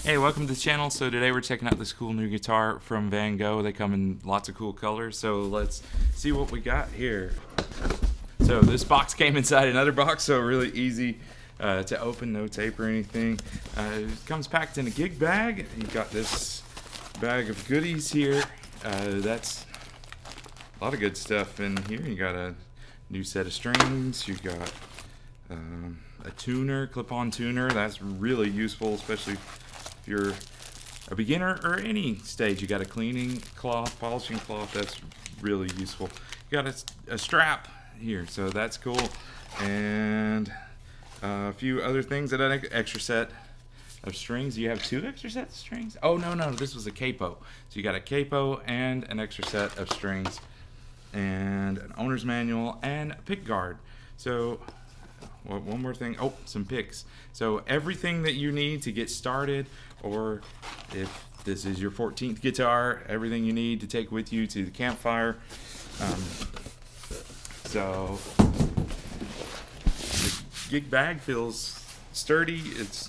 Hey, welcome to the channel. So today we're checking out this cool new guitar from Vangoa. They come in lots of cool colors. So let's see what we got here. So this box came inside another box, so really easy to open, no tape or anything. It comes packed in a gig bag. You've got this bag of goodies here. That's a lot of good stuff in here. You got a new set of strings. You got a tuner, clip-on tuner. That's really useful, especially if you're a beginner or any stage. You got a cleaning cloth, polishing cloth. That's really useful. You got a strap here, so that's cool. And a few other things. An extra set of strings. You have two extra sets of strings? Oh, no, this was a capo. So you got a capo and an extra set of strings and an owner's manual and a pick guard. So one more thing. Oh, some picks. So everything that you need to get started, or if this is your 14th guitar, everything you need to take with you to the campfire. So the gig bag feels sturdy. It's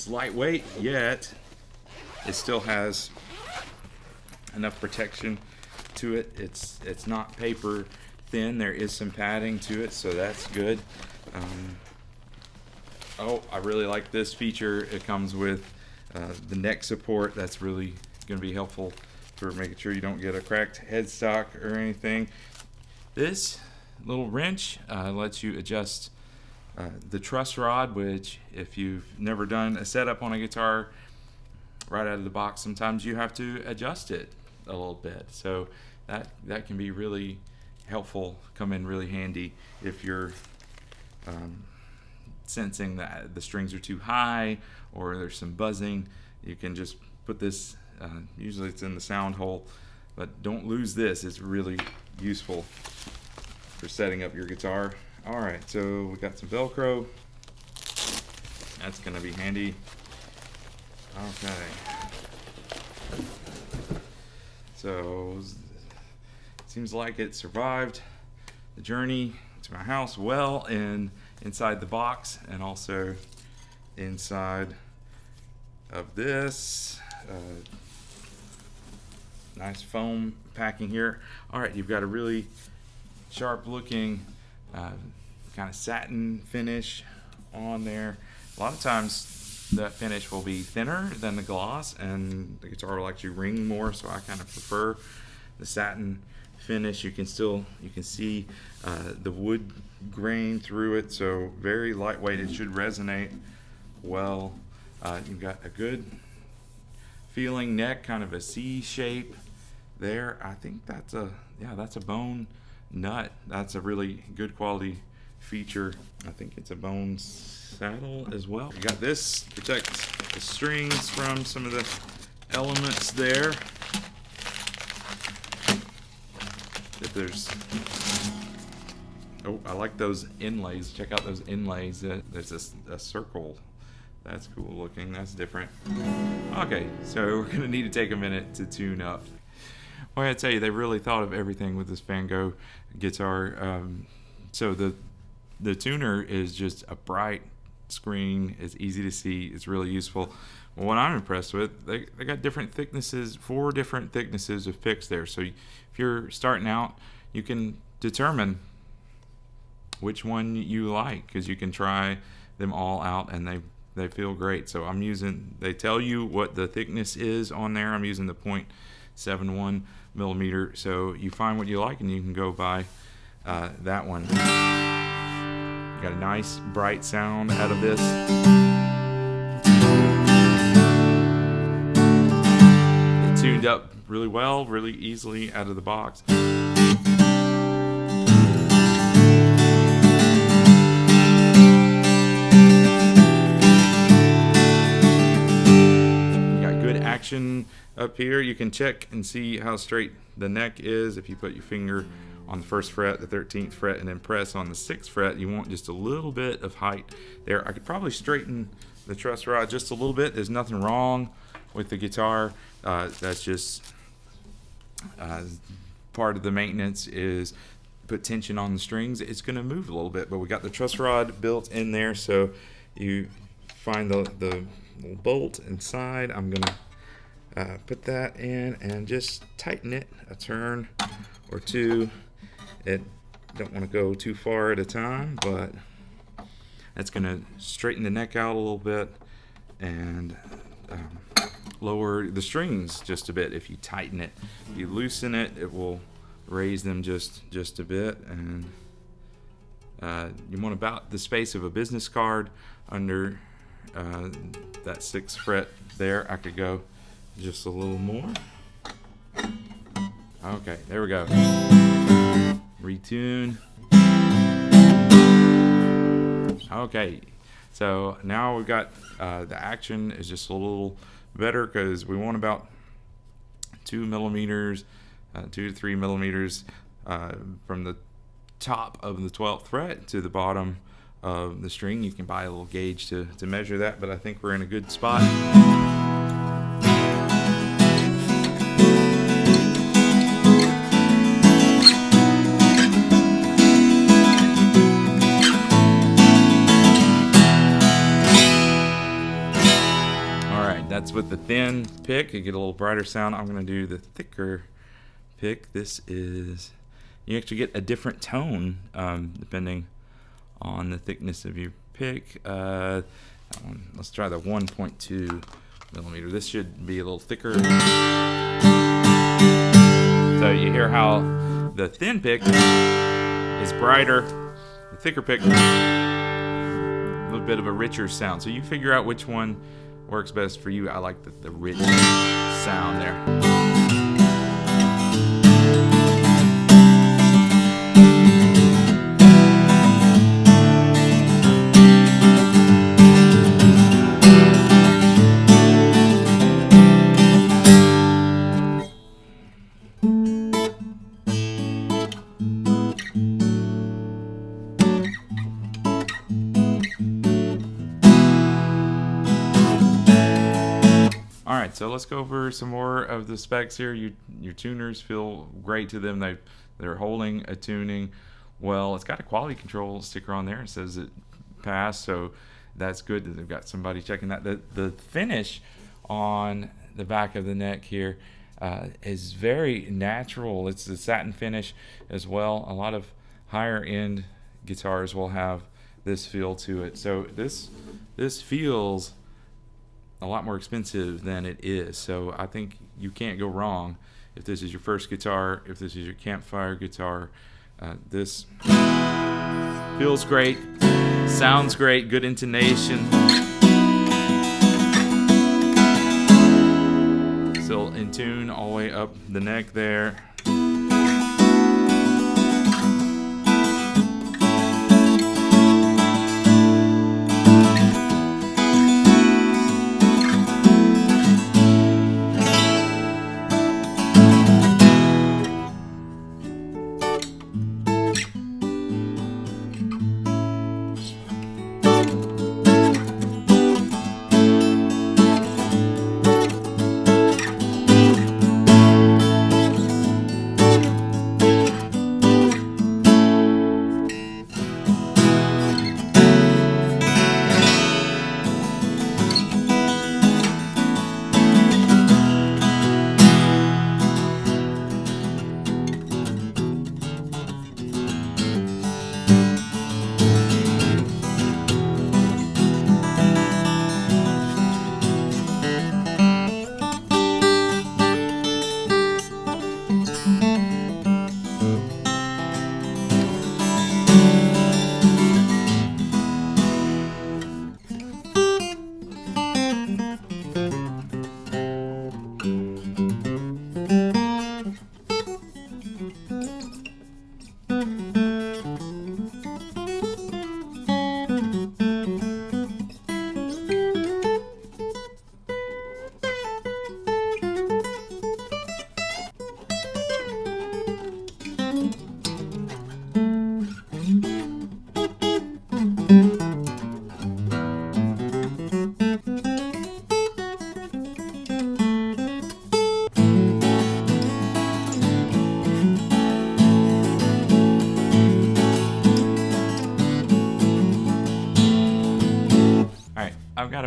lightweight, yet it still has enough protection to it. It's not paper thin. There is some padding to it, so that's good. Oh, I really like this feature. It comes with the neck support. That's really going to be helpful for making sure you don't get a cracked headstock or anything. This little wrench lets you adjust the truss rod, which if you've never done a setup on a guitar right out of the box, sometimes you have to adjust it a little bit. So that can be really helpful, come in really handy if you're sensing that the strings are too high or there's some buzzing. You can just put this, usually it's in the sound hole, but don't lose this. It's really useful for setting up your guitar. All right, so we got some Velcro. That's gonna be handy. Okay. So seems like it survived the journey to my house well, and inside the box and also inside of this nice foam packing here. All right, you've got a really sharp looking kind of satin finish on there. A lot of times that finish will be thinner than the gloss, and the guitar will actually ring more, so I kind of prefer the satin finish. You can see the wood grain through it, so very lightweight. It should resonate well. You've got a good feeling neck, kind of a C shape there. I think that's a bone nut. That's a really good quality feature. I think it's a bone saddle as well. You got this, protects the strings from some of the elements there. If there's, oh, I like those inlays. Check out those inlays. There's a circle. That's cool looking. That's different. Okay, so we're gonna need to take a minute to tune up. Well, I tell you, they really thought of everything with this Vangoa guitar. So the tuner is just a bright screen. It's easy to see. It's really useful. Well, what I'm impressed with, they got different thicknesses, 4 different thicknesses of picks there. So if you're starting out, you can determine which one you like, because you can try them all out and they feel great. So they tell you what the thickness is on there. I'm using the 0.71 millimeter. So you find what you like and you can go buy that one. Got a nice bright sound out of this. It tuned up really well, really easily out of the box. Action up here. You can check and see how straight the neck is. If you put your finger on the 1st fret, the 13th fret, and then press on the 6th fret, you want just a little bit of height there. I could probably straighten the truss rod just a little bit. There's nothing wrong with the guitar. That's just part of the maintenance, is put tension on the strings. It's going to move a little bit, but we got the truss rod built in there, so you find the little bolt inside. I'm gonna put that in and just tighten it a turn or two. Don't want to go too far at a time, but that's gonna straighten the neck out a little bit and lower the strings just a bit. If you tighten it, if you loosen it, it will raise them just a bit. And you want about the space of a business card under that 6th fret there. I could go just a little more. Okay, there we go. Retune. Okay, so now we've got the action is just a little better because we want about 2 millimeters, 2 to 3 millimeters from the top of the 12th fret to the bottom of the string. You can buy a little gauge to measure that, but I think we're in a good spot. That's with the thin pick. You get a little brighter sound. I'm going to do the thicker pick. This is, you actually get a different tone depending on the thickness of your pick. Let's try the 1.2 millimeter. This should be a little thicker. So you hear how the thin pick is brighter, the thicker pick, a little bit of a richer sound. So you figure out which one works best for you. I like the rich sound there. Alright, so let's go over some more of the specs here. Your tuners feel great to them. They're holding a tuning well. It's got a quality control sticker on there. It says it passed, so that's good that they've got somebody checking that. The finish on the back of the neck here is very natural. It's the satin finish as well. A lot of higher end guitars will have this feel to it. So this feels a lot more expensive than it is. So I think you can't go wrong if this is your first guitar, if this is your campfire guitar. This feels great, sounds great, good intonation. Still in tune all the way up the neck there.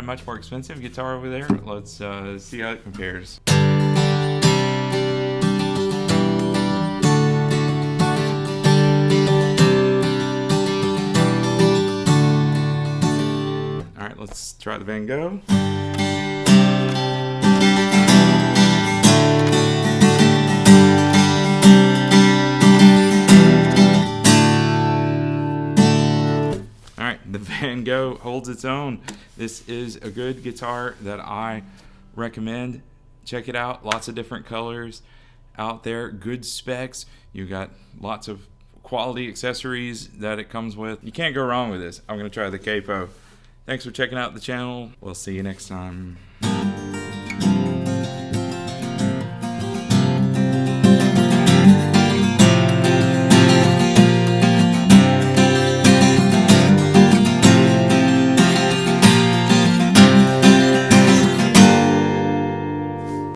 much more expensive guitar over there. Let's see how it compares. All right, let's try the Vangoa. The Vangoa holds its own. This is a good guitar that I recommend. Check it out. Lots of different colors out there. Good specs. You got lots of quality accessories that it comes with. You can't go wrong with this. I'm going to try the capo. Thanks for checking out the channel. We'll see you next time.